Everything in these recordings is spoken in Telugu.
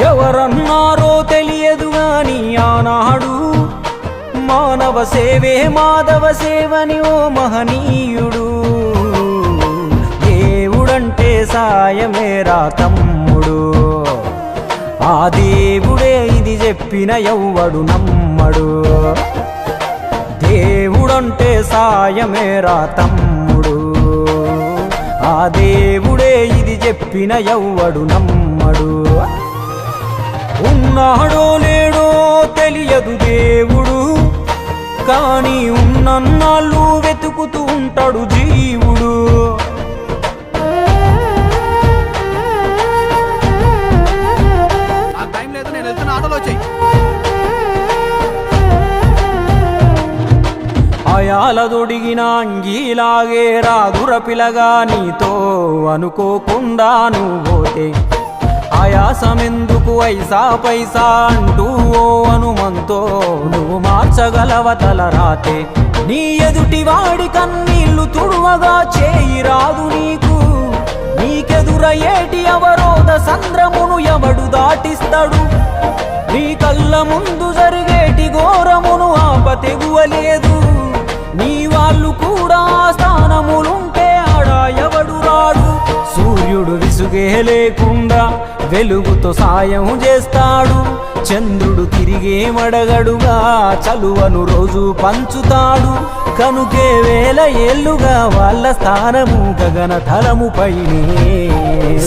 ఎవరన్నారో తెలియదు గాని ఆనాడు మానవ సేవే మాధవ సేవని ఓ మహనీయుడు. దేవుడంటే సాయమేరా తమ్ముడు, ఆ దేవుడే ఇది చెప్పిన ఎవ్వడు నమ్మడు. దేవుడంటే సాయమేరా తమ్ముడు, ఆ దేవుడే ఇది చెప్పిన ఎవ్వడు నమ్మడు. ఉన్నాడో లేడో తెలియదు దేవుడు, కానీ ఉన్నన్నాళ్ళు వెతుకుతూ ఉంటాడు జీవుడు. అయాలదొడిగిన అంగీలాగే రాదుర పిలగా నీతో అనుకోకుండా నువ్వోతే ఆయాసమెందుకు ఐసా పైసా అంటూ ఓ అనుమంతో నువ్వు మార్చగలవ తలరాతే. నీ ఎదుటి వాడి కన్నీళ్లు తుడువగా చేయి రాదు నీకు, నీకెదురయ్యేటి అవరోధ సంద్రమును ఎవడు దాటిస్తాడు. నీ కళ్ళ ముందు జరిగేటి ఘోరమును ఆపతెగువలేదు, నీ వాళ్ళు కూడా స్థానములుంటే ఆడా ఎవడు రాడు. సూర్యుడు విసుగే లేకుండా వెలుగుతో సాయం చేస్తాడు, చంద్రుడు తిరిగే మడగడుగా చలువను రోజు పంచుతాడు. కనుకే వేల ఏళ్ళుగా వాళ్ళ స్థానము గగన తలముపైనే.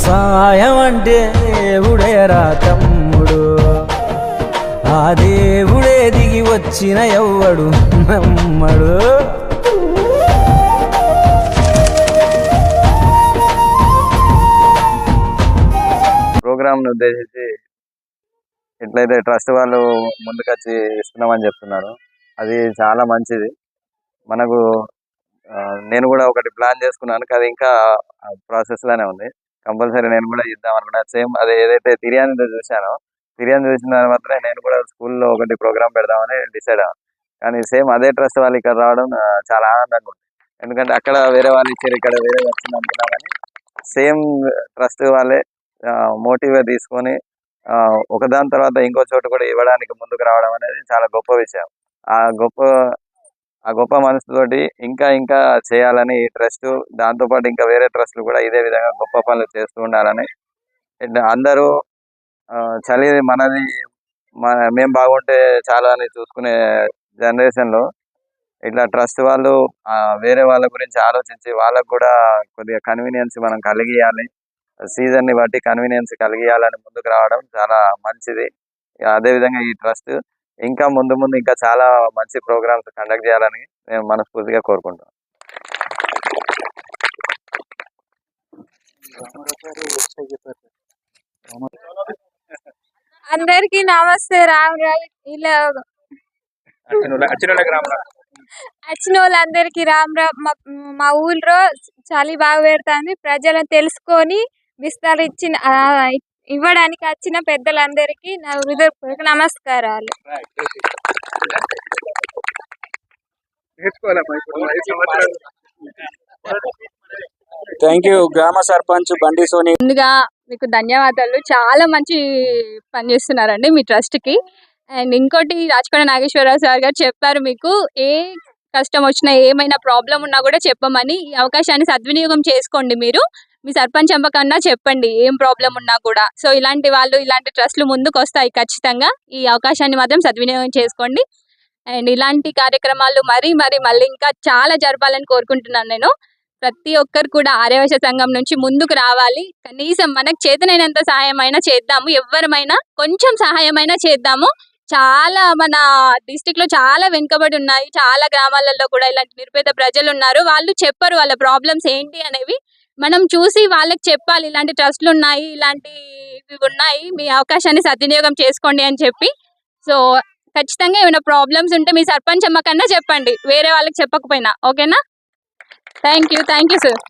సాయం అంటే దేవుడేరా తమ్ముడు, ఆ దేవుడే దిగి వచ్చిన ఎవ్వడు నమ్మడు. ప్రోగ్రామ్ను ఉద్దేశించి ఎట్లయితే ట్రస్ట్ వాళ్ళు ముందుకొచ్చి ఇస్తున్నామని చెప్తున్నారు, అది చాలా మంచిది. మనకు నేను కూడా ఒకటి ప్లాన్ చేసుకున్నాను, అది ఇంకా ప్రాసెస్లోనే ఉంది. కంపల్సరీ నేను కూడా ఇద్దాం అనుకున్నా. సేమ్ అదే ఏదైతే తిరియాని చూశానో, తిరియాని చూసిన దాని మాత్రమే నేను కూడా స్కూల్లో ఒకటి ప్రోగ్రామ్ పెడదామని డిసైడ్ అయ్యాను. కానీ సేమ్ అదే ట్రస్ట్ వాళ్ళు ఇక్కడ రావడం చాలా ఆనందంగా ఉంది. ఎందుకంటే అక్కడ వేరే వాళ్ళు ఇచ్చారు, ఇక్కడ వేరే వచ్చింది అనుకున్నా, కానీ సేమ్ ట్రస్ట్ వాళ్ళే మోటివ్గా తీసుకొని ఒకదాని తర్వాత ఇంకో చోటు కూడా ఇవ్వడానికి ముందుకు రావడం అనేది చాలా గొప్ప విషయం. ఆ గొప్ప మనసుతోటి ఇంకా ఇంకా చేయాలని ఈ ట్రస్ట్, దాంతోపాటు ఇంకా వేరే ట్రస్టులు కూడా ఇదే విధంగా గొప్ప పనులు చేస్తూ ఉండాలని. అందరూ చదివి మనది మేము బాగుంటే చాలా అని చూసుకునే జనరేషన్లో ఇట్లా ట్రస్ట్ వాళ్ళు వేరే వాళ్ళ గురించి ఆలోచించి వాళ్ళకు కూడా కొద్దిగా కన్వీనియన్స్ మనం కలిగియాలి, సీజన్ని బట్టి కన్వీనియన్స్ కలిగియాలని ముందుకు రావడం చాలా మంచిది. అదేవిధంగా ఈ ట్రస్ట్ ఇంకా ముందు ముందు ఇంకా చాలా మంచి ప్రోగ్రామ్స్ కండక్ట్ చేయాలని నేను మనస్ఫూర్తిగా కోరుకుంటున్నాను. అందరికి నమస్తే. రామ్ రామ్ ఇలా వచ్చిన వాళ్ళందరికీ రామ్ రామ్. మా ఊళ్ళో చలి బాగా పెడుతుంది, ప్రజలను తెలుసుకొని విస్తరించిన ఇవ్వడానికి వచ్చిన పెద్దలందరికీ నా హృదయపూర్వక నమస్కారాలు. థ్యాంక్ యూ గ్రామ సర్పంచ్ బండి సోని. ముందుగా మీకు ధన్యవాదాలు, చాలా మంచి పని చేస్తున్నారండి మీ ట్రస్ట్కి. అండ్ ఇంకోటి రాచకొండ నాగేశ్వరరావు సార్ గారు చెప్పారు, మీకు ఏ కష్టం వచ్చినా ఏమైనా ప్రాబ్లం ఉన్నా కూడా చెప్పమని. ఈ అవకాశాన్ని సద్వినియోగం చేసుకోండి. మీరు మీ సర్పంచ్ అమ్మకన్నా చెప్పండి ఏం ప్రాబ్లం ఉన్నా కూడా. సో ఇలాంటి వాళ్ళు ఇలాంటి ట్రస్ట్లు ముందుకు వస్తాయి ఖచ్చితంగా. ఈ అవకాశాన్ని మాత్రం సద్వినియోగం చేసుకోండి. అండ్ ఇలాంటి కార్యక్రమాలు మళ్ళీ ఇంకా చాలా జరపాలని కోరుకుంటున్నాను నేను. ప్రతి ఒక్కరు కూడా ఆర్యవైశ్య సంఘం నుంచి ముందుకు రావాలి. కనీసం మనకు చేతనైనంత సహాయమైనా చేద్దాము, ఎవరమైనా కొంచెం సహాయమైనా చేద్దాము. చాలా మన డిస్టిక్ లో చాలా వెనుకబడి ఉన్నాయి, చాలా గ్రామాలలో కూడా ఇలాంటి నిరుపేద ప్రజలు ఉన్నారు. వాళ్ళు చెప్పరు వాళ్ళ ప్రాబ్లమ్స్ ఏంటి అనేవి. మనం చూసి వాళ్ళకి చెప్పాలి, ఇలాంటి ట్రస్ట్లు ఉన్నాయి, ఇలాంటివి ఉన్నాయి, మీ అవకాశాన్ని సద్వినియోగం చేసుకోండి అని చెప్పి. సో ఖచ్చితంగా ఏమైనా ప్రాబ్లమ్స్ ఉంటే మీ సర్పంచ్ అమ్మ కన్నా చెప్పండి, వేరే వాళ్ళకి చెప్పకపోయినా. ఓకేనా? Thank you sir.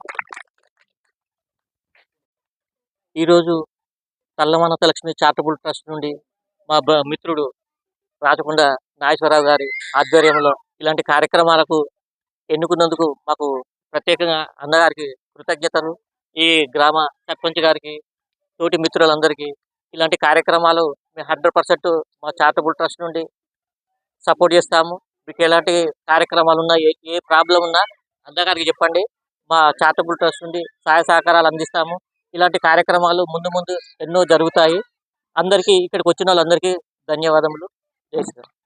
ఈరోజు తల్లమనత లక్ష్మి చారిటబుల్ ట్రస్ట్ నుండి మా మిత్రుడు రాచకొండ నాగేశ్వరరావు గారి ఆధ్వర్యంలో ఇలాంటి కార్యక్రమాలకు ఎన్నుకున్నందుకు మాకు ప్రత్యేకంగా అన్నగారికి కృతజ్ఞతలు. ఈ గ్రామ సర్పంచ్ గారికి, తోటి మిత్రులందరికీ ఇలాంటి కార్యక్రమాలు మేము 100% మా చారిటబుల్ ట్రస్ట్ నుండి సపోర్ట్ చేస్తాము. మీకు ఎలాంటి కార్యక్రమాలు ఉన్నా ఏ ప్రాబ్లం ఉన్నా అందగారికి చెప్పండి. మా చారిటబుల్ ట్రస్ట్ నుండి సహాయ సహకారాలు అందిస్తాము. ఇలాంటి కార్యక్రమాలు ముందు ముందు ఎన్నో జరుగుతాయి. అందరికీ ఇక్కడికి వచ్చిన వాళ్ళందరికీ ధన్యవాదములు. జై శ్రీరామ్.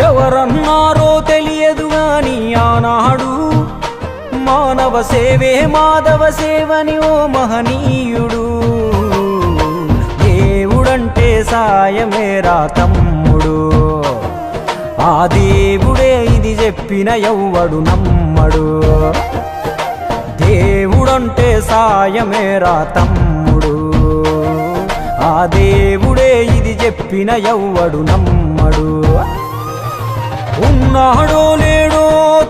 ఎవరన్నారో తెలియదు గాని ఆనాడు మానవ సేవే మాధవ సేవని ఓ మహనీయుడు. దేవుడంటే సాయమేరా తమ్ముడు, ఆ దేవుడే ఇది చెప్పిన ఎవ్వడు నమ్మడు. దేవుడంటే సాయమేరా తమ్ముడు, ఆ దేవుడే ఇది చెప్పిన ఎవ్వడు నమ్మడు. ఉన్నాడో లేడో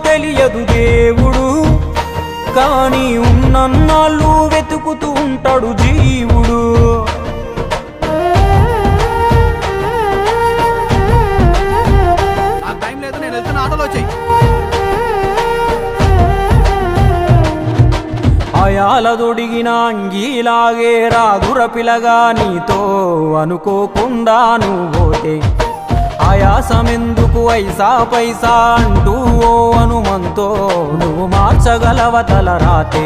తెలియదు దేవుడు, కానీ ఉన్నన్నాళ్ళు వెతుకుతూ ఉంటాడు జీవుడు. అయాలదొడిగిన అంగీలాగే రాదుర పిలగా నీతో అనుకోకుండా నువ్వోతే ఆయాసమెందుకు ఐసా పైసా అంటూ ఓ అనుమంతో నువ్వు మార్చగలవ తలరాతే.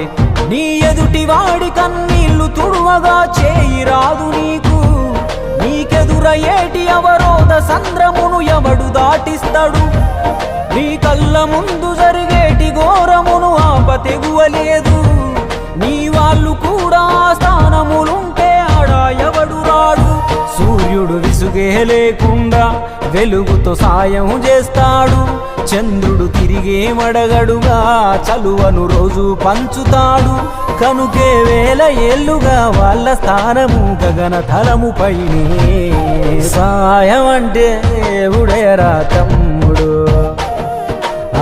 నీ ఎదుటి వాడి కన్నీళ్లు తుడువగా చేయి రాదు నీకు, నీకెదురయ్యేటి అవరోధ సంద్రమును ఎవడు దాటిస్తాడు. నీ కళ్ళ ముందు జరిగేటి ఘోరమును ఆపతెగువలేదు, నీ వాళ్ళు కూడా స్థానములుంటే ఆడా ఎవడు రాడు. సూర్యుడు విసుగే లేకుండా వెలుగుతో సాయం చేస్తాడు, చంద్రుడు తిరిగే మడగడుగా చలువను రోజు పంచుతాడు. కనుకే వేల ఏళ్ళుగా వాళ్ళ స్థానము గగన తలముపైనే. సాయం అంటే దేవుడేరా తమ్ముడు,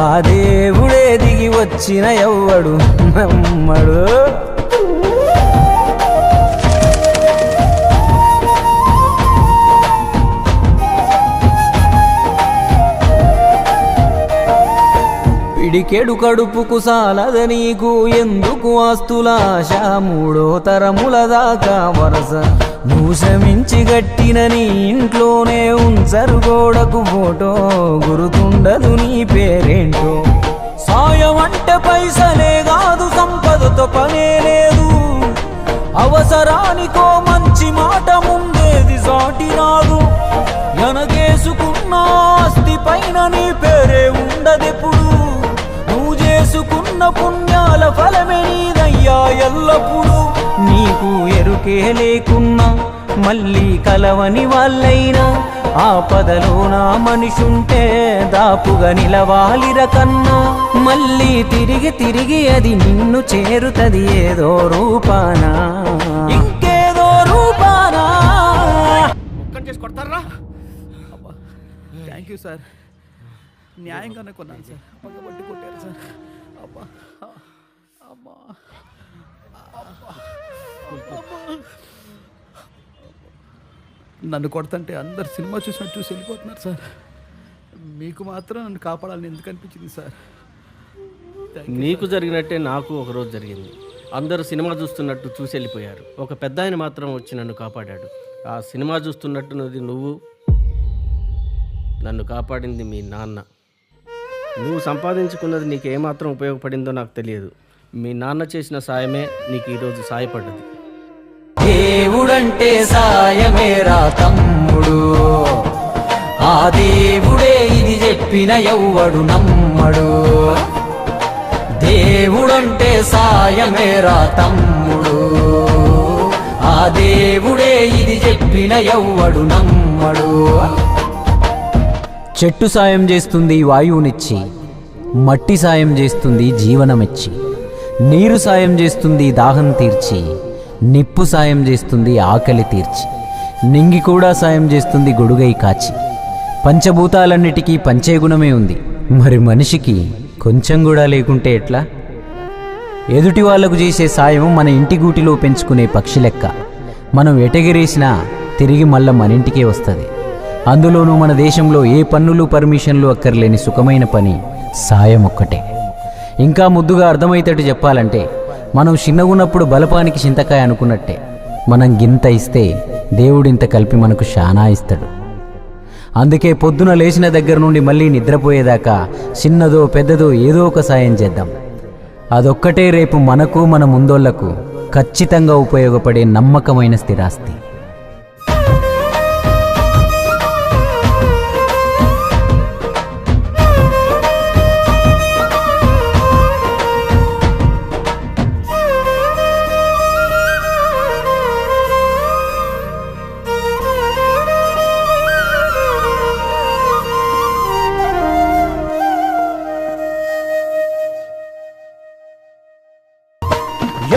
ఆ దేవుడే దిగి వచ్చిన ఎవ్వడు నమ్మడు. పిడికెడు కడుపుకు సాలద నీకు ఎందుకు ఆస్తులాశ, మూడో తరముల దాకా వరస నువ్వు శ్రమించి గట్టిన నీ ఇంట్లోనే ఉంచరు గోడకు ఫోటో, గుర్తుండదు నీ పేరేంటో. సాయం అంటే పైసలే కాదు, సంపదతో పనే లేదు, అవసరానికో మంచి మాట ముందేది సాటి రాదు. ఎనకేసుకున్న ఆస్తి పైన నీ పేరే ఉండదెప్పుడు, నువ్వు చేసుకున్న పుణ్యాల ఫలమే నీదయ్యా ఎల్లప్పుడు. నీకు ఎరుకే లేకున్నా మళ్ళీ కలవని వాళ్ళైనా, ఆపదలో నా మనిషుంటే దాపుగా నిలవాలిర కన్నా. మళ్ళీ తిరిగి తిరిగి అది నిన్ను చేరుతది ఏదో రూపానా, ఇంకేదో రూపానా. చేసి కొడతారా? థ్యాంక్ యూ సార్, న్యాయంగానే కొన్నాను సార్, పగబట్టి కొట్టారు సార్. అబ్బా అమ్మా నన్ను కొడతంటే అందరు సినిమా చూసినట్టు చూసి వెళ్ళిపోతున్నారు సార్. మీకు మాత్రం నన్ను కాపాడాలని ఎందుకు అనిపించింది సార్? నీకు జరిగినట్టే నాకు ఒకరోజు జరిగింది. అందరూ సినిమా చూస్తున్నట్టు చూసి వెళ్ళిపోయారు, ఒక పెద్ద ఆయన మాత్రం వచ్చి నన్ను కాపాడాడు. ఆ సినిమా చూస్తున్నట్టున్నది నువ్వు, నన్ను కాపాడింది మీ నాన్న. నువ్వు సంపాదించుకున్నది నీకు ఏమాత్రం ఉపయోగపడిందో నాకు తెలియదు, మీ నాన్న చేసిన సాయమే నీకు ఈరోజు సాయపడ్డది. దేవుడంటే సాయమేరా తమ్ముడు, ఆ దేవుడే ఇది చెప్పిన ఎవ్వడు నమ్మడు. దేవుడంటే సాయమేరా తమ్ముడు, ఆ దేవుడే ఇది చెప్పిన ఎవ్వడు నమ్మడు. చెట్టు సాయం చేస్తుంది వాయువునిచ్చి, మట్టి సాయం చేస్తుంది జీవనమిచ్చి, నీరు సాయం చేస్తుంది దాహం తీర్చి, నిప్పు సాయం చేస్తుంది ఆకలి తీర్చి, నింగి కూడా సాయం చేస్తుంది గొడుగై కాచి. పంచభూతాలన్నిటికీ పంచే గుణమే ఉంది, మరి మనిషికి కొంచెం కూడా లేకుంటే ఎట్లా? ఎదుటి వాళ్లకు చేసే సాయం మన ఇంటి గూటిలో పెంచుకునే పక్షి లెక్క, మనం ఎటగిరేసినా తిరిగి మళ్ళా మన ఇంటికే వస్తుంది. అందులోనూ మన దేశంలో ఏ పన్నులు పర్మిషన్లు అక్కర్లేని సుఖమైన పని సాయం ఒక్కటే. ఇంకా ముద్దుగా అర్థమయ్యేటట్టు చెప్పాలంటే మనం చిన్నగున్నప్పుడు బలపానికి చింతకాయ అనుకున్నట్టే మనం గింత ఇస్తే దేవుడింత కలిపి మనకు శానా ఇస్తాడు. అందుకే పొద్దున లేచిన దగ్గర నుండి మళ్ళీ నిద్రపోయేదాకా చిన్నదో పెద్దదో ఏదో ఒక సాయం చేద్దాం. అదొక్కటే రేపు మనకు మన ముందోళ్లకు ఖచ్చితంగా ఉపయోగపడే నమ్మకమైన స్థిరాస్తి.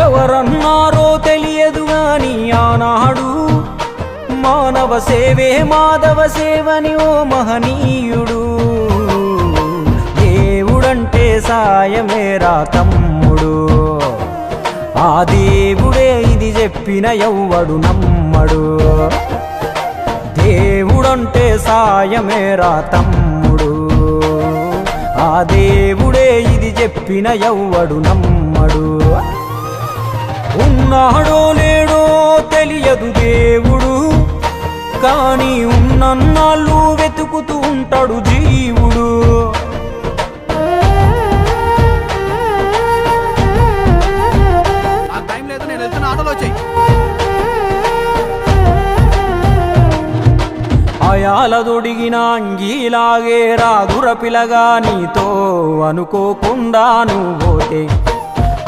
ఎవరన్నారో తెలియదు గాని ఆనాడు మానవ సేవే మాధవ సేవని ఓ మహనీయుడు. దేవుడంటే సాయమేరా తమ్ముడు, ఆ దేవుడే ఇది చెప్పిన ఎవ్వడు నమ్మడు. దేవుడంటే సాయమేరా తమ్ముడు, ఆ దేవుడే ఇది చెప్పిన ఎవ్వడు నమ్మడు. ఉన్నాడో లేడో తెలియదు దేవుడు, కానీ ఉన్నన్నాళ్ళు వెతుకుతూ ఉంటాడు జీవుడు. ఆ టైం లేదు, నేను వెళ్తున్న ఆటోలో వచ్చాయి. అయాల దొడిగిన అంగీలాగే రాదుర పిలగా నీతో అనుకోకుండా నువ్వు పోతే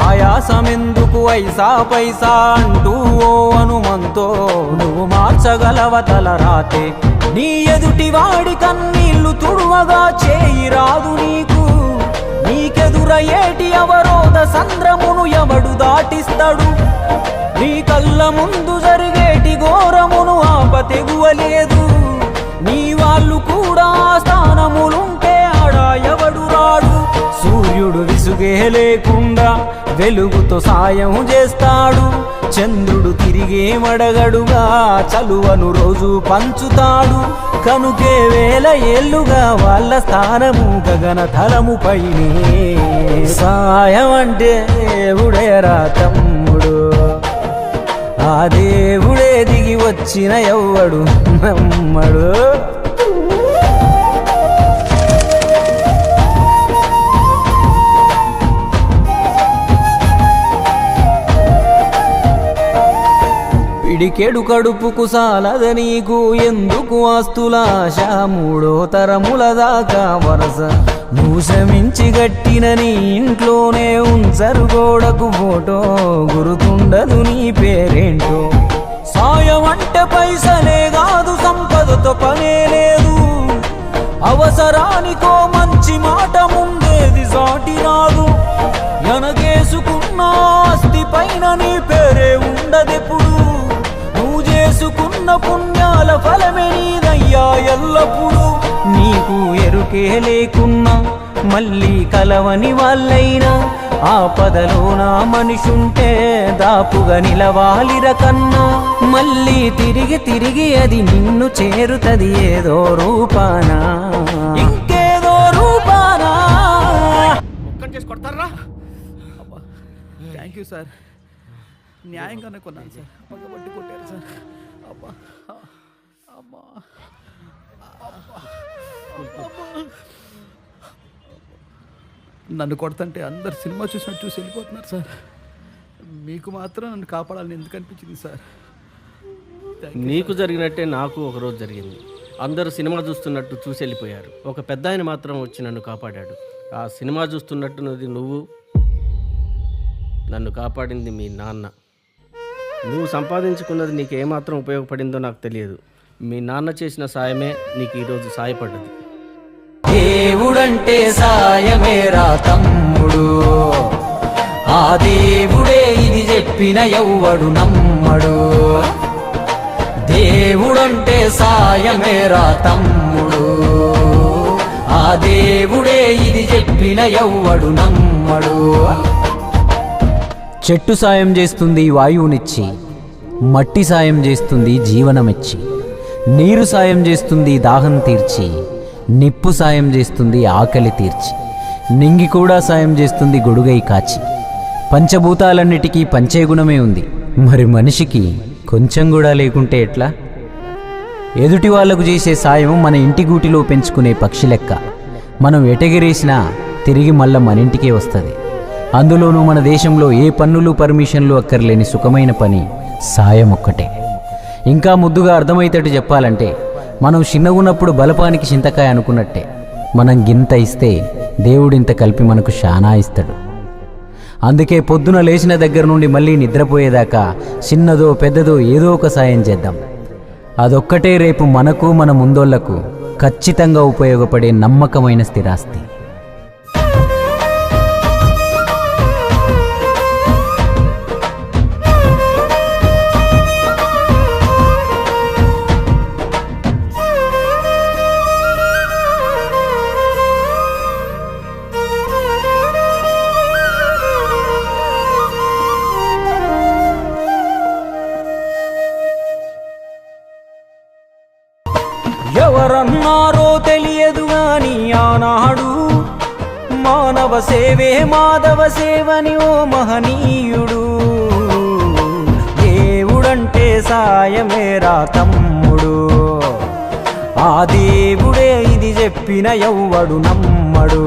ఆయాసమెందుకు ఐసా పైసా అంటూ ఓ అనుమంతో నువ్వు మార్చగలవ తల రాతే. నీ ఎదుటి వాడి కన్నీళ్లు తుడువగా చేయి రాదు నీకు, నీకెదురయ్యేటి అవరోధ సంద్రమును ఎవడు దాటిస్తాడు. నీ కళ్ళ ముందు జరిగేటి ఘోరమును ఆపతెగువలేదు, నీ వాళ్ళు కూడా స్థానములుంటే ఆడా ఎవడు రాడు. సూర్యుడు విసుగే లేకుండా వెలుగుతో సాయం చేస్తాడు, చంద్రుడు తిరిగే మడగడుగా చలువను రోజు పంచుతాడు. కనుకే వేల ఏళ్ళుగా వాళ్ళ స్థానము గగన తలము పైనే. సాయం అంటే దేవుడేరా తమ్ముడు, ఆ దేవుడే దిగి వచ్చిన ఎవ్వడు నమ్మడు. పిడికెడు కడుపుకు సాలద నీకు ఎందుకు ఆస్తులాశ, మూడో తరముల దాకా వరస నువ్వు శ్రమించి గట్టిన నీ ఇంట్లోనే ఉంచరు గోడకు ఫోటో, గుర్తుండదు నీ పేరేంటో. సాయం అంటే పైసలే కాదు, సంపదతో పనే లేదు, అవసరానికో మంచి మాట ముందేది సాటి రాదు. ఎనగేసుకున్న ఆస్తి పైన నీ పేరే ఉండదెప్పుడు, నువ్వు చేసుకున్న పుణ్యాల ఫలమే నీదయ్యా ఎల్లప్పుడు. నీకు ఎరుకే లేకున్నా మళ్ళీ కలవని వాళ్ళైనా ఆపదలో నా మనిషుంటే దాపుగా నిలవాలిర కన్నా. మళ్ళీ తిరిగి తిరిగి అది నిన్ను చేరుతది ఏదో రూపానా, ఇంకేదో రూపానా. ఒక్కని చేసి కొడతారా? అబ్బా, థ్యాంక్ యూ సార్. న్యాయంగానే కొన్నాను సార్, పక్కబట్టి కొట్టారు సార్. అబ్బా అమ్మా, నన్ను కొడతంటే అందరు సినిమా చూసినట్టు చూసి వెళ్ళిపోతున్నారు సార్. మీకు మాత్రం నన్ను కాపాడాలని ఎందుకు అనిపించింది సార్? నీకు జరిగినట్టే నాకు ఒకరోజు జరిగింది. అందరూ సినిమా చూస్తున్నట్టు చూసి వెళ్ళిపోయారు. ఒక పెద్ద ఆయన మాత్రం వచ్చి నన్ను కాపాడాడు. ఆ సినిమా చూస్తున్నట్టున్నది నువ్వు, నన్ను కాపాడింది మీ నాన్న. నువ్వు సంపాదించుకున్నది నీకు ఏమాత్రం ఉపయోగపడిందో నాకు తెలియదు. మీ నాన్న చేసిన సాయమే నీకు ఈరోజు సాయపడ్డది. దేవుడంటే సాయమేరా తమ్ముడు, ఆ దేవుడే ఇది చెప్పిన ఎవ్వడు నమ్మడు. దేవుడంటే సాయమేరా తమ్ముడు, ఆ దేవుడే ఇది చెప్పిన ఎవ్వడు నమ్మడు. చెట్టు సాయం చేస్తుంది వాయువునిచ్చి, మట్టి సాయం చేస్తుంది జీవనమిచ్చి, నీరు సాయం చేస్తుంది దాహం తీర్చి, నిప్పు సాయం చేస్తుంది ఆకలి తీర్చి. నింగి కూడా సాయం చేస్తుంది గొడుగై కాచి. పంచభూతాలన్నిటికీ పంచే గుణమే ఉంది, మరి మనిషికి కొంచెం కూడా లేకుంటే ఎట్లా? ఎదుటి వాళ్లకు చేసే సాయం మన ఇంటి గూటిలో పెంచుకునే పక్షి లెక్క. మనం ఎటగిరేసినా తిరిగి మళ్ళా మన ఇంటికే వస్తుంది. అందులోనూ మన దేశంలో ఏ పన్నులు పర్మిషన్లు అక్కర్లేని సుఖమైన పని సాయం ఒక్కటే. ఇంకా ముద్దుగా అర్థమయ్యేటట్టు చెప్పాలంటే, మనం చిన్నగున్నప్పుడు బలపానికి చింతకాయ అనుకున్నట్టే. మనం గింత ఇస్తే దేవుడింత కలిపి మనకు శానా ఇస్తాడు. అందుకే పొద్దున లేచిన దగ్గర నుండి మళ్ళీ నిద్రపోయేదాకా చిన్నదో పెద్దదో ఏదో ఒక సాయం చేద్దాం. అదొక్కటే రేపు మనకు మన ముందోళ్లకు ఖచ్చితంగా ఉపయోగపడే నమ్మకమైన స్థిరాస్తి. ఎవరన్నారో తెలియదు గాని ఆనాడు మానవ సేవే మాధవ సేవని ఓ మహనీయుడు. దేవుడంటే సాయమేరా తమ్ముడు, ఆ దేవుడే ఇది చెప్పిన ఎవ్వడు నమ్మడు.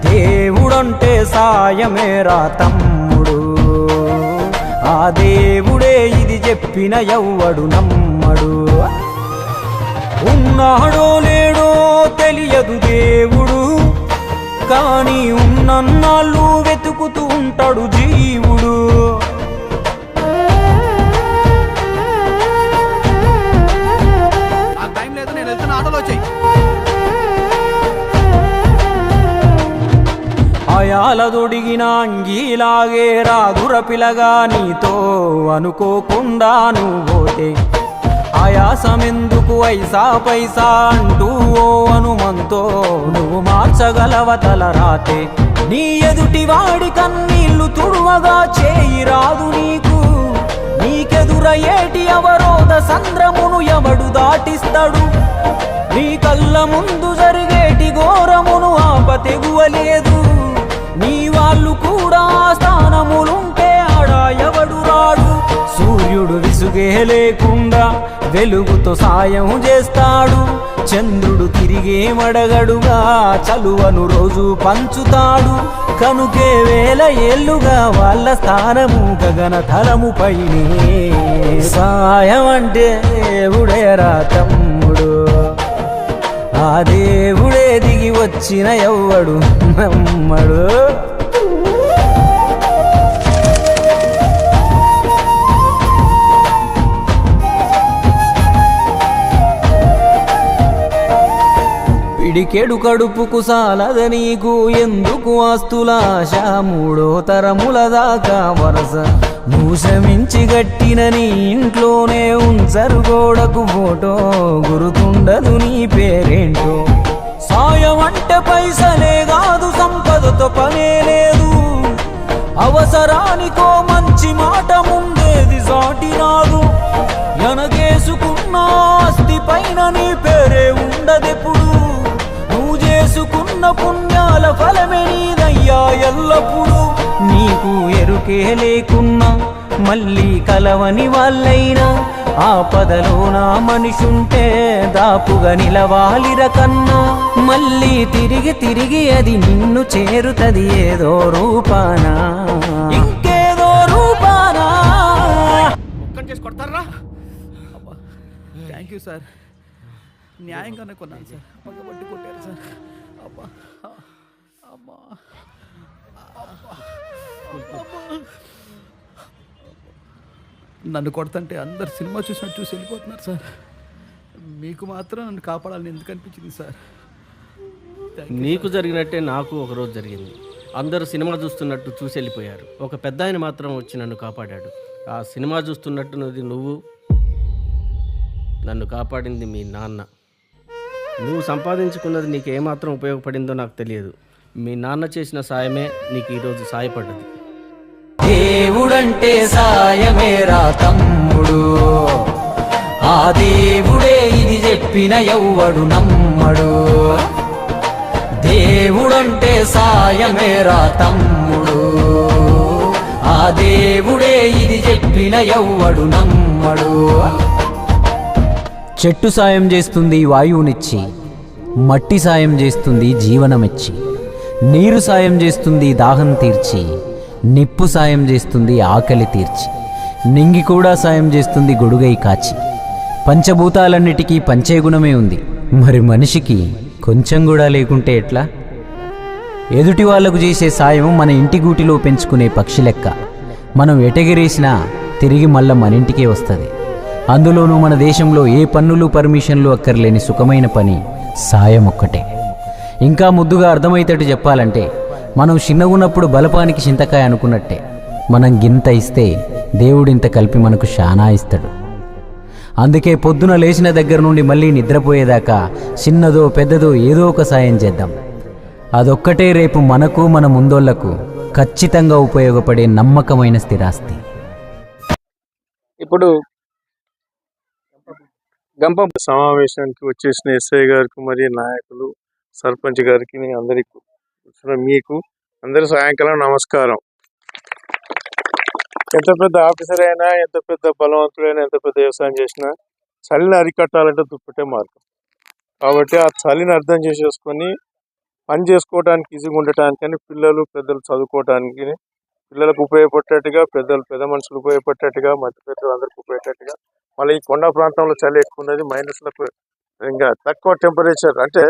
దేవుడంటే సాయమేరా తమ్ముడు, ఆ దేవుడే ఇది చెప్పిన ఎవ్వడు నమ్మడు. ఉన్నాడో లేడో తెలియదు దేవుడు, కానీ ఉన్నన్నాళ్ళు వెతుకుతూ ఉంటాడు జీవుడు. నాకు టైం లేదు, నేను వెళ్తున్న ఆటోలో వచ్చాయి. అయాల దొడిగిన అంగీలాగే రాదుర పిలగా నీతో అనుకోకుండా నువ్వు పోతే. ఆయాసమెందుకు ఐసా పైసా అంటూ ఓ అనుమంతో నువ్వు మార్చగలవ తల రాతే. నీ ఎదుటి వాడి కన్నీళ్లు తుడువగా చేయి రాదు నీకు. నీకెదురయ్యేటి అవరోధ సంద్రమును ఎవడు దాటిస్తాడు? నీ కళ్ళ ముందు జరిగేటి ఘోరమును ఆపతెగువలేదు. నీ వాళ్ళు కూడా స్థానములుంటే ఆడా ఎవడు రాడు. సూర్యుడు విసుగే లేకుండా వెలుగుతో సాయం చేస్తాడు. చంద్రుడు తిరిగే మడగడుగా చలువను రోజు పంచుతాడు. కనుకే వేల ఏళ్ళుగా వాళ్ళ స్థానము గగన తలముపైనే. సాయం అంటే దేవుడేరా తమ్ముడు, ఆ దేవుడే దిగి వచ్చిన ఎవ్వడు నమ్మడు. పిడికెడు కడుపుకు సాలద నీకు ఎందుకు ఆస్తులాశ? మూడో తరముల దాకా వరస నువ్వు శ్రమించి గట్టిన నీ ఇంట్లోనే ఉంచరు గోడకు ఫోటో, గుర్తుండదు నీ పేరేంటో. సాయం అంటే పైసలే కాదు, సంపదతో పనే లేదు. అవసరానికో మంచి మాట ముందేది సాటి రాదు. ఎనగేసుకున్న ఆస్తి పైన నీ పేరే ఉండదెప్పుడు. నువ్వు చేసుకున్న పుణ్యాల ఫలమే నీదయ్యా ఎల్లప్పుడు. నీకు ఎరుకే లేకున్నా మళ్ళీ కలవని వాళ్ళైనా ఆపదలో నా మనిషుంటే దాపుగా నిలవాలిర కన్నా. మళ్ళీ తిరిగి తిరిగి అది నిన్ను చేరుతది ఏదో రూపానా, ఇంకేదో రూపానా. ఒక్కని చేసి కొడతారా? అబ్బా, థ్యాంక్ యూ సార్. న్యాయంగానే కొన్నాను సార్, పగబట్టి కొట్టారు సార్. అబ్బా అమ్మా, నన్ను కొడతంటే అందరు సినిమా చూసినట్టు చూసి వెళ్ళిపోతున్నారు సార్. మీకు మాత్రం నన్ను కాపాడాలని ఎందుకు అనిపించింది సార్? నీకు జరిగినట్టే నాకు ఒకరోజు జరిగింది. అందరూ సినిమా చూస్తున్నట్టు చూసి వెళ్ళిపోయారు. ఒక పెద్ద ఆయన మాత్రం వచ్చి నన్ను కాపాడాడు. ఆ సినిమా చూస్తున్నట్టున్నది నువ్వు, నన్ను కాపాడింది మీ నాన్న. నువ్వు సంపాదించుకున్నది నీకు ఏమాత్రం ఉపయోగపడిందో నాకు తెలియదు. మీ నాన్న చేసిన సాయమే నీకు ఈరోజు సాయపడ్డది. దేవుడంటే సాయమేరా తమ్ముడు, ఆ దేవుడే ఇది చెప్పిన ఎవ్వడు నమ్మడు. దేవుడంటే సాయమేరా తమ్ముడు, ఆ దేవుడే ఇది చెప్పిన ఎవ్వడు నమ్మడు. చెట్టు సాయం చేస్తుంది వాయువునిచ్చి, మట్టి సాయం చేస్తుంది జీవనమిచ్చి, నీరు సాయం చేస్తుంది దాహం తీర్చి, నిప్పు సాయం చేస్తుంది ఆకలి తీర్చి, నింగి కూడా సాయం చేస్తుంది గొడుగై కాచి. పంచభూతాలన్నిటికీ పంచే గుణమే ఉంది, మరి మనిషికి కొంచెం కూడా లేకుంటే ఎట్లా? ఎదుటి వాళ్లకు చేసే సాయం మన ఇంటి గూటిలో పెంచుకునే పక్షి లెక్క. మనం ఎటెగిరేసినా తిరిగి మళ్ళా మన ఇంటికే వస్తుంది. అందులోనూ మన దేశంలో ఏ పన్నులు పర్మిషన్లు అక్కర్లేని సుఖమైన పని సాయం ఒక్కటే. ఇంకా ముద్దుగా అర్థమయ్యేటట్టు చెప్పాలంటే, మనం చిన్నగున్నప్పుడు బలపానికి చింతకాయ అనుకున్నట్టే, మనం గింత ఇస్తే దేవుడింత కలిపి మనకు శానా ఇస్తాడు. అందుకే పొద్దున లేచిన దగ్గర నుండి మళ్ళీ నిద్రపోయేదాకా చిన్నదో పెద్దదో ఏదో ఒక సాయం చేద్దాం. అదొక్కటే రేపు మనకు మన ముందోళ్లకు ఖచ్చితంగా ఉపయోగపడే నమ్మకమైన స్థిరాస్తి. ఇప్పుడు గంప సమావేశానికి వచ్చేసిన ఎస్ఐ గారికి మరియు నాయకులు, సర్పంచ్ గారికి, అందరికి మీకు అందరి సాయంకాలం నమస్కారం. ఎంత పెద్ద ఆఫీసర్ అయినా, ఎంత పెద్ద బలవంతుడైనా, ఎంత పెద్ద వ్యవసాయం చేసినా చలిని అరికట్టాలంటే దుప్పటే మార్గం. కాబట్టి ఆ చలిని అర్థం చేసేసుకొని పని చేసుకోవడానికి ఈజీగా ఉండటానికని పిల్లలు పెద్దలు చదువుకోవడానికి, పిల్లలకు ఉపయోగపడేట్టుగా, పెద్ద మనుషులు ఉపయోగపడేట్టుగా, మధ్యపెద్దలు అందరికి ఉపయోగపడేట్టుగా. మళ్ళీ ఈ కొండ ప్రాంతంలో చలి ఎక్కువ ఉన్నది, మైనస్లకు ఇంకా తక్కువ టెంపరేచర్ అంటే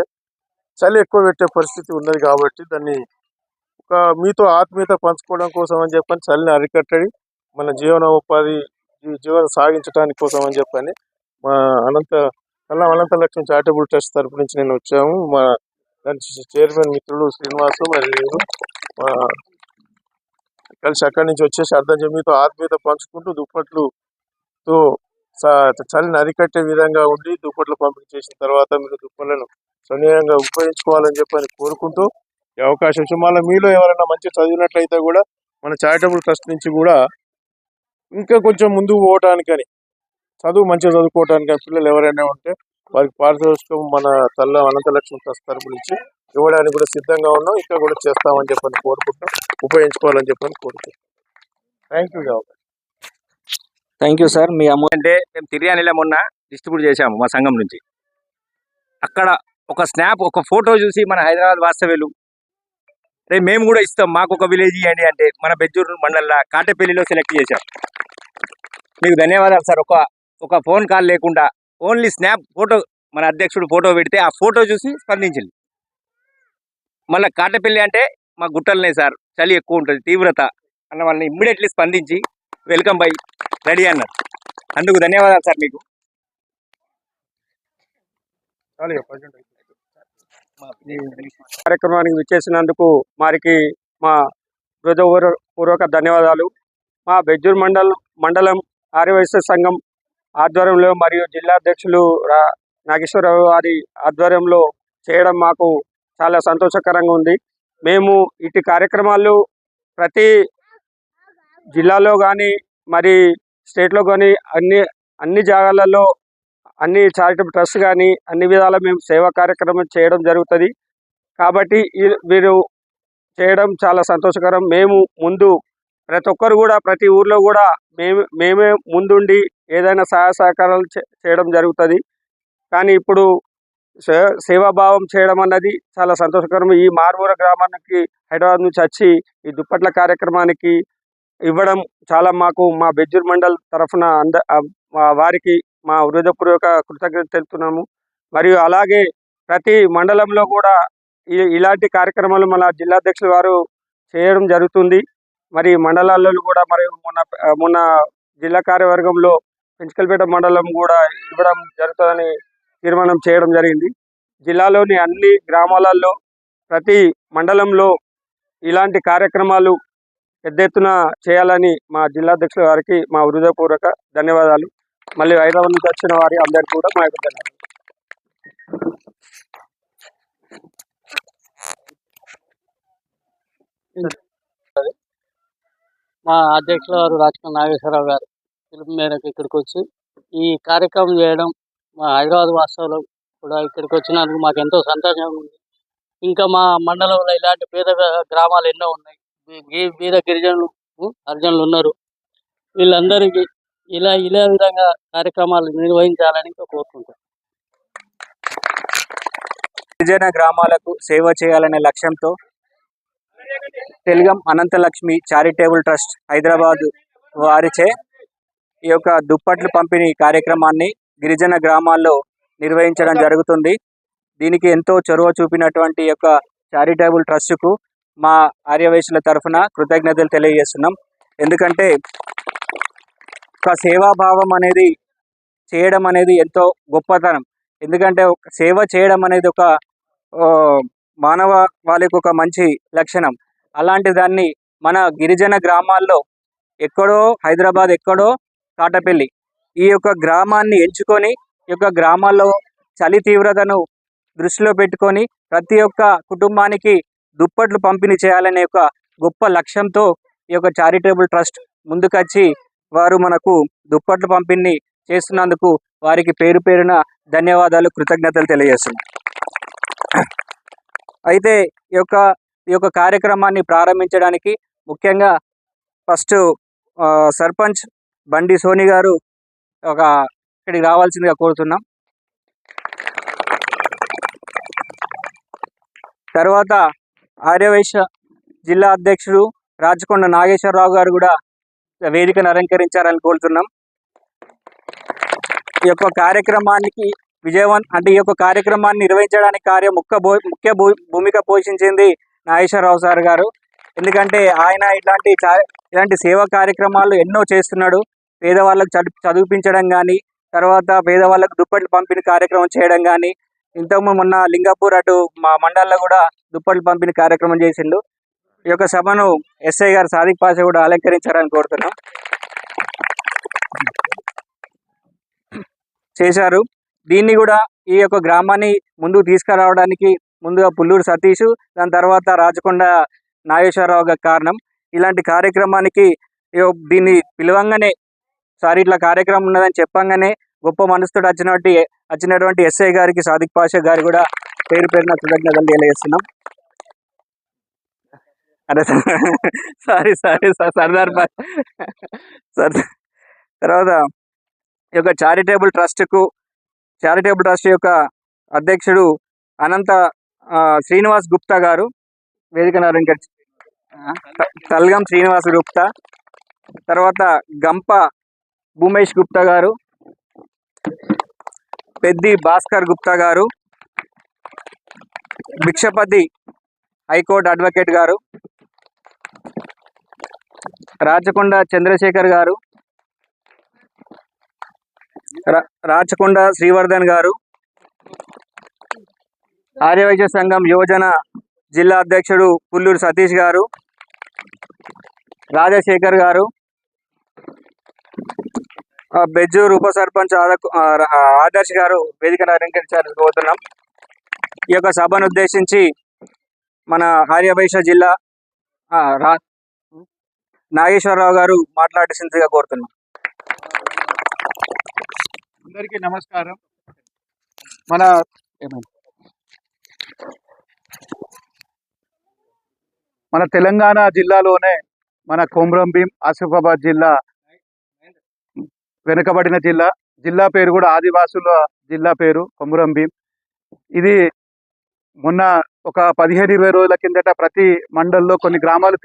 చలి ఎక్కువ పెట్టే పరిస్థితి ఉన్నది. కాబట్టి దాన్ని ఒక మీతో ఆత్మీయత పంచుకోవడం కోసం అని చెప్పని చలిని అరికట్టడి మన జీవనం సాగించడానికి కోసం అని చెప్పని మా అనంత లక్ష్మి చారిటబుల్ ట్రస్ట్ తరపు నుంచి నేను వచ్చాము. మా దాని చైర్మన్ మిత్రులు శ్రీనివాసు మరియు కలిసి అక్కడి నుంచి వచ్చేసి అర్థం చెప్పి మీతో ఆత్మీయత పంచుకుంటూ దుప్పట్లుతో చలిని అరికట్టే విధంగా ఉండి దుప్పట్లు పంపిణీ చేసిన తర్వాత మీరు దుప్పట్లను సన్నియంగా ఉపయోగించుకోవాలని చెప్పని కోరుకుంటూ ఈ అవకాశం ఇచ్చి, మళ్ళీ మీలో ఎవరైనా మంచి చదివినట్లయితే కూడా మన చారిటబుల్ ట్రస్ట్ నుంచి కూడా ఇంకా కొంచెం ముందుకు పోవటానికని, మంచిగా చదువుకోవటానికి పిల్లలు ఎవరైనా ఉంటే వారికి పారితోషికం మన అనంతలక్ష్మి ట్రస్ట్ తరపు నుంచి ఇవ్వడానికి కూడా సిద్ధంగా ఉన్నాం. ఇంకా కూడా చేస్తామని చెప్పని కోరుకుంటాం, ఉపయోగించుకోవాలని చెప్పని కోరుకుంటాం. Thank you sir. Me amount అంటే మేము తిరియానిలో మొన్న డిస్ట్రిబ్యూట్ చేశాము మా సంఘం నుంచి. అక్కడ ఒక స్నాప్, ఒక ఫోటో చూసి మన హైదరాబాద్ వాస్తవ్యులు రేపు మేము కూడా ఇస్తాం, మాకు ఒక విలేజ్ ఇవ్వండి అంటే మన బెజ్జూరు మండలంలో కాటేపల్లిలో సెలెక్ట్ చేశాం. మీకు ధన్యవాదాలు సార్. ఒక ఫోన్ కాల్ లేకుండా ఓన్లీ స్నాప్ ఫోటో, మన అధ్యక్షుడు ఫోటో పెడితే ఆ ఫోటో చూసి స్పందించింది. మళ్ళీ కాటేపల్లి అంటే మా గుట్టలనే సార్, చలి ఎక్కువ ఉంటుంది, తీవ్రత అన్న వాళ్ళని ఇమ్మీడియట్లీ స్పందించి వెల్కమ్ బై రెడీ అన్నారు. అందుకు ధన్యవాదాలు సార్ మీకు. కార్యక్రమానికి విచ్చేసినందుకు వారికి మా హృదయపూర్వక ధన్యవాదాలు. మా బెజ్జూర్ మండలం ఆర్యవైశ్య సంఘం ఆధ్వర్యంలో మరియు జిల్లా అధ్యక్షులు నాగేశ్వరరావు వారి ఆధ్వర్యంలో చేయడం మాకు చాలా సంతోషకరంగా ఉంది. మేము ఇటు కార్యక్రమాలు ప్రతి జిల్లాలో కానీ మరి స్టేట్లో కానీ అన్ని జాగాలలో, అన్ని చారిటబుల్ ట్రస్ట్ కానీ అన్ని విధాలా మేము సేవా కార్యక్రమం చేయడం జరుగుతుంది. కాబట్టి వీరు చేయడం చాలా సంతోషకరం. మేము ముందు ప్రతి ఒక్కరు కూడా ప్రతి ఊర్లో కూడా మేమే ముందుండి ఏదైనా సహాయ సహకారాలు చేయడం జరుగుతుంది. కానీ ఇప్పుడు సేవాభావం చేయడం అన్నది చాలా సంతోషకరం. ఈ మారుమూల గ్రామానికి హైదరాబాద్ నుంచి వచ్చి ఈ దుప్పట్ల కార్యక్రమానికి ఇవ్వడం చాలా మాకు మా బెజ్జూర్ మండల్ తరఫున వారికి మా హృదయపూర్వక కృతజ్ఞత తెలుపుతున్నాము. మరియు అలాగే ప్రతి మండలంలో కూడా ఇలాంటి కార్యక్రమాలు మన జిల్లా అధ్యక్షులు వారు చేయడం జరుగుతుంది. మరి మండలాల్లో కూడా మరి మొన్న జిల్లా కార్యవర్గంలో పెంచుకల్పేట మండలం కూడా ఇవ్వడం జరుగుతుందని తీర్మానం చేయడం జరిగింది. జిల్లాలోని అన్ని గ్రామాలలో ప్రతి మండలంలో ఇలాంటి కార్యక్రమాలు పెద్ద ఎత్తున చేయాలని మా జిల్లా అధ్యక్షుల వారికి మా హృదయపూర్వక ధన్యవాదాలు. మళ్ళీ హైదరాబాద్ నుంచి వచ్చిన వారి అందరికీ కూడా మా యొక్క ధన్యవాదాలు. మా అధ్యక్షుల వారు రాచకొండ నాగేశ్వరరావు గారు పిలుపు మేరకు ఇక్కడికి వచ్చి ఈ కార్యక్రమం చేయడం, మా హైదరాబాద్ వాస్తవులు కూడా ఇక్కడికి వచ్చినందుకు మాకు ఎంతో సంతోషంగా ఉంది. ఇంకా మా మండలంలో ఇలాంటి పేద గ్రామాలు ఎన్నో ఉన్నాయి. పేద గిరిజనులు హరిజనులు ఉన్నారు. వీళ్ళందరికీ ఇలా విధంగా కార్యక్రమాలు నిర్వహించాలని కోరుకుంటాం. గిరిజన గ్రామాలకు సేవ చేయాలనే లక్ష్యంతో తెలుగం అనంతలక్ష్మి చారిటబుల్ ట్రస్ట్ హైదరాబాద్ వారిచే ఈ యొక్క దుప్పట్లు పంపిణీ కార్యక్రమాన్ని గిరిజన గ్రామాల్లో నిర్వహించడం జరుగుతుంది. దీనికి ఎంతో చొరవ చూపినటువంటి యొక్క చారిటబుల్ ట్రస్ట్కు మా ఆర్యవైశ్యుల తరఫున కృతజ్ఞతలు తెలియజేస్తున్నాం. ఎందుకంటే ఒక సేవాభావం అనేది చేయడం అనేది ఎంతో గొప్పతనం. ఎందుకంటే సేవ చేయడం అనేది ఒక మానవ వాళ్ళకి ఒక మంచి లక్షణం. అలాంటి దాన్ని మన గిరిజన గ్రామాల్లో ఎక్కడో హైదరాబాద్, ఎక్కడో కాటపల్లి, ఈ యొక్క గ్రామాన్ని ఎంచుకొని ఈ యొక్క గ్రామాల్లో చలి తీవ్రతను దృష్టిలో పెట్టుకొని ప్రతి ఒక్క కుటుంబానికి దుప్పట్లు పంపిణీ చేయాలనే ఒక గొప్ప లక్ష్యంతో ఈ యొక్క చారిటబుల్ ట్రస్ట్ ముందుకొచ్చి వారు మనకు దుప్పట్లు పంపిణీ చేస్తున్నందుకు వారికి పేరు పేరున ధన్యవాదాలు, కృతజ్ఞతలు తెలియజేస్తున్నాం. అయితే ఈ యొక్క కార్యక్రమాన్ని ప్రారంభించడానికి ముఖ్యంగా ఫస్ట్ సర్పంచ్ బండి సోని గారు ఇక్కడికి రావాల్సిందిగా కోరుతున్నాం. తర్వాత ఆర్యవైశ్య జిల్లా అధ్యక్షుడు రాచకొండ నాగేశ్వరరావు గారు కూడా వేదికను అలంకరించారని కోరుతున్నాం. ఈ యొక్క కార్యక్రమానికి ఈ యొక్క కార్యక్రమాన్ని నిర్వహించడానికి ముఖ్య భూమిక పోషించింది నాగేశ్వరరావు సార్ గారు. ఎందుకంటే ఆయన ఇలాంటి సేవా కార్యక్రమాలు ఎన్నో చేస్తున్నాడు. పేదవాళ్ళకు చదివించడం కానీ, తర్వాత పేదవాళ్ళకు దుప్పట్లు పంపిణీ కార్యక్రమం చేయడం కానీ, ఇంతకుముందు మొన్న లింగపూర్ అటు మా మండలంలో కూడా దుప్పట్లు పంపిణీ కార్యక్రమం చేసిండు. ఈ యొక్క సభను ఎస్ఐ గారు సాదిక్ పాషా కూడా అలంకరించారని కోరుతున్నాం. చేశారు. దీన్ని కూడా ఈ యొక్క గ్రామాన్ని ముందుకు తీసుకురావడానికి ముందుగా పుల్లూరు సతీష్, దాని తర్వాత రాచకొండ నాగేశ్వరరావు గారి కారణం. ఇలాంటి కార్యక్రమానికి దీన్ని పిలవంగానే సార్ ఇట్లా కార్యక్రమం ఉన్నదని చెప్పంగానే గొప్ప మనసుతో వచ్చినటువంటి ఎస్ఐ గారికి సాదిక్ పాషా గారు కూడా పేరు పేరున కృతజ్ఞతలు తెలియజేస్తున్నాం. అరే సారీ సర్దార్ సార్. తర్వాత ఈ యొక్క చారిటబుల్ ట్రస్ట్ యొక్క అధ్యక్షుడు అనంత శ్రీనివాస్ గుప్తా గారు వేదికను తల్గం శ్రీనివాస్ గుప్తా, తర్వాత గంప భూమేష్ గుప్తా గారు, పెద్ది భాస్కర్ గుప్తా గారు, భిక్షపతి హైకోర్టు అడ్వకేట్ గారు, రాచకొండ చంద్రశేఖర్ గారు, రాచకొండ శ్రీవర్ధన్ గారు, ఆర్యవైశ్య సంఘం యువజన జిల్లా అధ్యక్షుడు పుల్లూరు సతీష్ గారు, రాజశేఖర్ గారు, బెజ్జూరు ఉప సర్పంచ్ ఆదర్శ్ గారు వేదికను అలంకరించాలని కోరుతున్నాం. ఈ యొక్క సభను ఉద్దేశించి మన ఆర్యవైశ్య జిల్లా నాగేశ్వరరావు గారు మాట్లాడాల్సిందిగా కోరుతున్నాం. అందరికీ నమస్కారం. మన తెలంగాణ జిల్లాలోనే మన కొమ్రంభీం ఆసిఫాబాద్ జిల్లా వెనుకబడిన జిల్లా పేరు కూడా ఆదివాసుల జిల్లా పేరు కొమ్రంభీం. ఇది మొన్న ఒక 15-20 రోజుల కిందట ప్రతి మండల్లో కొన్ని గ్రామాలు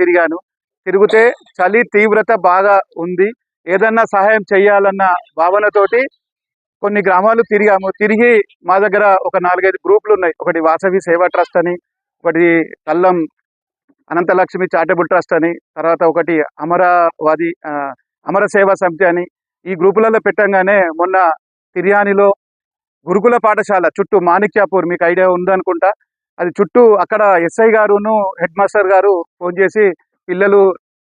తిరిగితే చలి తీవ్రత బాగా ఉంది, ఏదన్నా సహాయం చేయాలన్న భావనతోటి కొన్ని గ్రామాలు తిరిగి మా దగ్గర ఒక 4-5 గ్రూపులు ఉన్నాయి. ఒకటి వాసవి సేవా ట్రస్ట్ అని, ఒకటి కల్లం అనంతలక్ష్మి చారిటబుల్ ట్రస్ట్ అని, తర్వాత ఒకటి అమర సేవా సమితి అని. ఈ గ్రూపులలో పెట్టంగానే మొన్న తిర్యానిలో గురుకుల పాఠశాల చుట్టూ మాణిక్యాపూర్, మీకు ఐడియా ఉందనుకుంటా, అది చుట్టూ అక్కడ ఎస్ఐ గారును హెడ్ మాస్టర్ గారు ఫోన్ చేసి పిల్లలు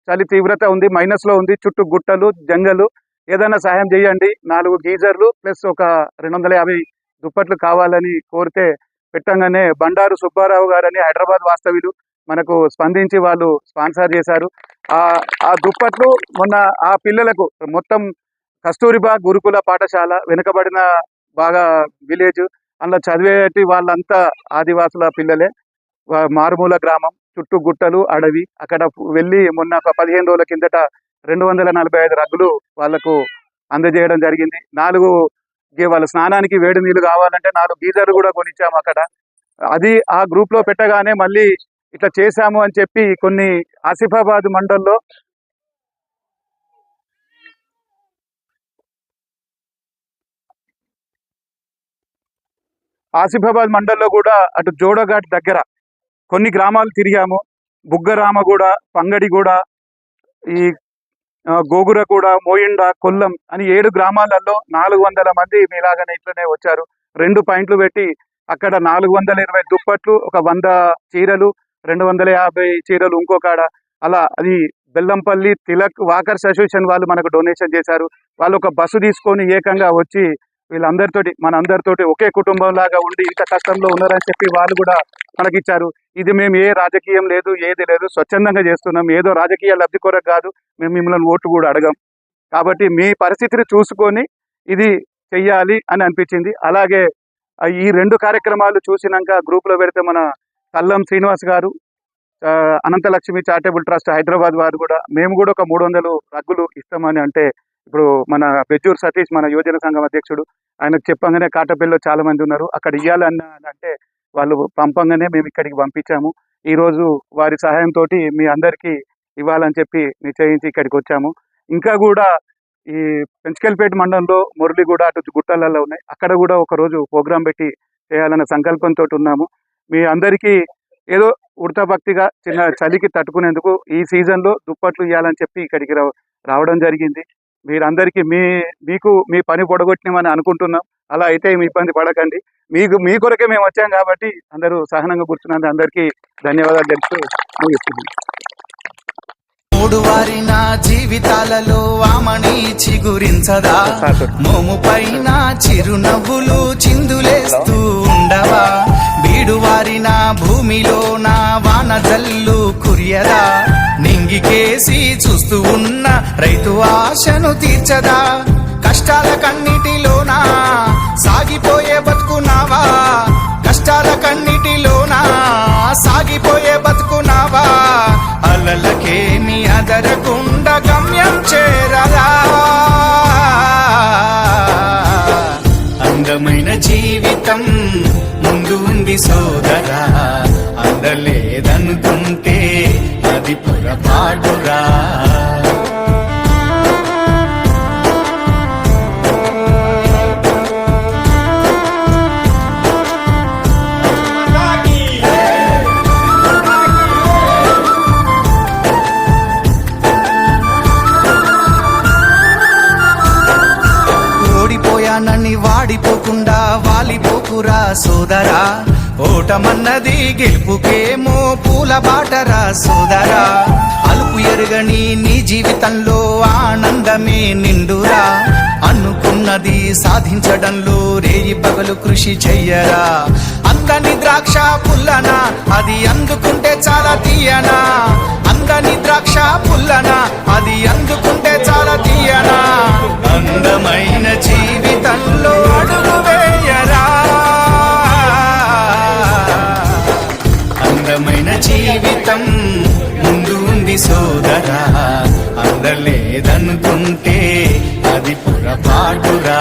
చలి తీవ్రత ఉంది, మైనస్లో ఉంది, చుట్టూ గుట్టలు జంగలు, ఏదైనా సహాయం చేయండి, 4 గీజర్లు ప్లస్ ఒక 250 దుప్పట్లు కావాలని కోరితే పెట్టంగానే బండారు సుబ్బారావు గారని హైదరాబాద్ వాస్తవ్యులు మనకు స్పందించి వాళ్ళు స్పాన్సర్ చేశారు. ఆ దుప్పట్లు మొన్న ఆ పిల్లలకు మొత్తం కస్తూరిబా గురుకుల పాఠశాల వెనుకబడిన బాగా విలేజ్ అందులో చదివేటి వాళ్ళంతా ఆదివాసుల పిల్లలే. మారుమూల గ్రామం, చుట్టూ గుట్టలు, అడవి. అక్కడ వెళ్ళి మొన్న ఒక 15 రోజుల కిందట 245 రగ్గులు వాళ్ళకు అందజేయడం జరిగింది. 4 వాళ్ళ స్నానానికి వేడి నీళ్ళు కావాలంటే 4 గీజర్లు కూడా కొనిచ్చాము అక్కడ. అది ఆ గ్రూప్లో పెట్టగానే మళ్ళీ ఇట్లా చేశాము అని చెప్పి కొన్ని ఆసిఫాబాద్ మండల్లో కూడా అటు జోడఘాట్ దగ్గర కొన్ని గ్రామాలు తిరిగాము. బుగ్గరామగూడ, పంగడిగూడ, ఈ గోగురగూడ, మోయిండ, కొల్లం అని 7 గ్రామాలలో 400 మంది మీలాగానే ఇట్లనే వచ్చారు. 2 పాయింట్లు పెట్టి అక్కడ 420 దుప్పట్లు, ఒక 100 చీరలు, 250 చీరలు ఇంకొకాడ, అలా అది బెల్లంపల్లి తిలక్ వాకర్స్ అసోసియేషన్ వాళ్ళు మనకు డొనేషన్ చేశారు. వాళ్ళు ఒక బస్సు తీసుకొని ఏకంగా వచ్చి వీళ్ళందరితోటి మనందరితోటి ఒకే కుటుంబం లాగా ఉండి ఇంత కష్టంలో ఉన్నారని చెప్పి వాళ్ళు కూడా మనకిచ్చారు. ఇది మేము ఏ రాజకీయం లేదు, ఏది లేదు, స్వచ్ఛందంగా చేస్తున్నాం. ఏదో రాజకీయ లబ్ధి కొరకు కాదు, మేము మిమ్మల్ని ఓటు కూడా అడగం. కాబట్టి మీ పరిస్థితిని చూసుకొని ఇది చెయ్యాలి అని అనిపించింది. అలాగే ఈ 2 కార్యక్రమాలు చూసినాక గ్రూప్లో పెడితే మన కల్లం శ్రీనివాస్ గారు, అనంతలక్ష్మి చారిటబుల్ ట్రస్ట్ హైదరాబాద్ వారు కూడా మేము కూడా ఒక 300 రగ్గులు ఇస్తామని అంటే, ఇప్పుడు మన బెజ్జూర్ సతీష్ మన యువజన సంఘం అధ్యక్షుడు, ఆయనకు చెప్పంగానే కాటపల్లిలో చాలా మంది ఉన్నారు, అక్కడ ఇవ్వాలని అంటే వాళ్ళు పంపంగానే మేము ఇక్కడికి పంపించాము. ఈరోజు వారి సహాయంతో మీ అందరికీ ఇవ్వాలని చెప్పి నిశ్చయించి ఇక్కడికి వచ్చాము. ఇంకా కూడా ఈ పెంచకల్పేట మండలంలో మురళిగూడ, అటు గుట్టలలో ఉన్నాయి, అక్కడ కూడా ఒకరోజు ప్రోగ్రాం పెట్టి చేయాలన్న సంకల్పంతో ఉన్నాము. మీ అందరికీ ఏదో ఉడతాభక్తిగా చిన్న చలికి తట్టుకునేందుకు ఈ సీజన్లో దుప్పట్లు ఇవ్వాలని చెప్పి ఇక్కడికి రావడం జరిగింది. మీరందరికీ మీకు మీ పని పొడగొట్టినామని అనుకుంటున్నాం. అలా అయితే మీ ఇబ్బంది పడకండి. మీ కొరకే మేము వచ్చాం కాబట్టి అందరూ సహనంగా కూర్చున్నందుకు అందరికీ ధన్యవాదాలు తెలుస్తూ ముగిస్తున్నాం. మూడు వారిన జీవితాలలో ఆమని చిగురించదా, మోము పైన చిరునవ్వులు చిందులేస్తూ ఉండవా, బీడు వారిన భూమిలో నా వాన జల్లు కురియదా, నింగికేసి చూస్తూ ఉన్న రైతు ఆశను తీర్చదా, కష్టాల కన్నిటిలోనా సాగిపోయే బతుకున్నావా, కష్టాల కన్నిటిలోనా సాగిపోయే బతుకున్నావా, అలలకేమి అదరకుండా గమ్యం చేరదా, అందమైన జీవితం ముందు ఉంది సోదరా, అందలేదనుకుంటే అది పొరపాటురా. ఓడిపోయానని వాడిపోకుండా వాలిపోకురా సోదరా, ఓటమన్నది గెలుపుకేమో పూల బాటరా సోదరా, అలుపు ఎరుగని నీ జీవితంలో ఆనందమే నిండురా, అనుకున్నది సాధించడంలో రేయి పగలు కృషి చెయ్యరా, అందని ద్రాక్ష పుల్లనా అది అందుకుంటే చాలా తీయనా, అందని ద్రాక్ష పుల్లనా అది అందుకుంటే చాలా తీయనా, అందమైన జీవితంలో అడుగు వేయరా, అందమైన జీవితం ముందు ఉంది సోదరా, అందలేదనుకుంటే అది పొరపాటురా.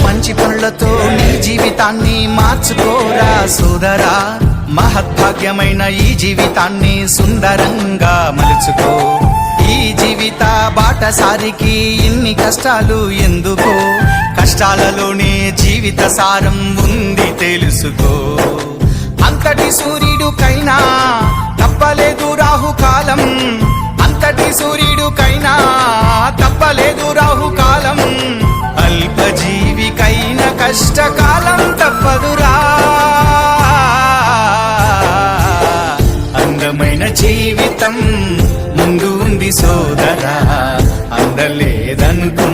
మంచి పనులతో నీ జీవితాన్ని మార్చుకోరా సోదరా, మహద్భాగ్యమైన ఈ జీవితాన్ని సుందరంగా మలుచుకో, ఈ జీవిత బాటసారికి ఇన్ని కష్టాలు ఎందుకో, కష్టాలలోనే జీవిత సారం ఉంది తెలుసుకో, అంతటి సూర్యుడికైనా తప్పలేదు రాహుకాలం, అంతటి సూర్యుడికైనా తప్పలేదు రాహుకాలం, అల్పజీవికైన కష్టకాలం తప్పదురా, అందమైన జీవితం ముందు ఉంది సోదరా, అందలేదనుకుంటే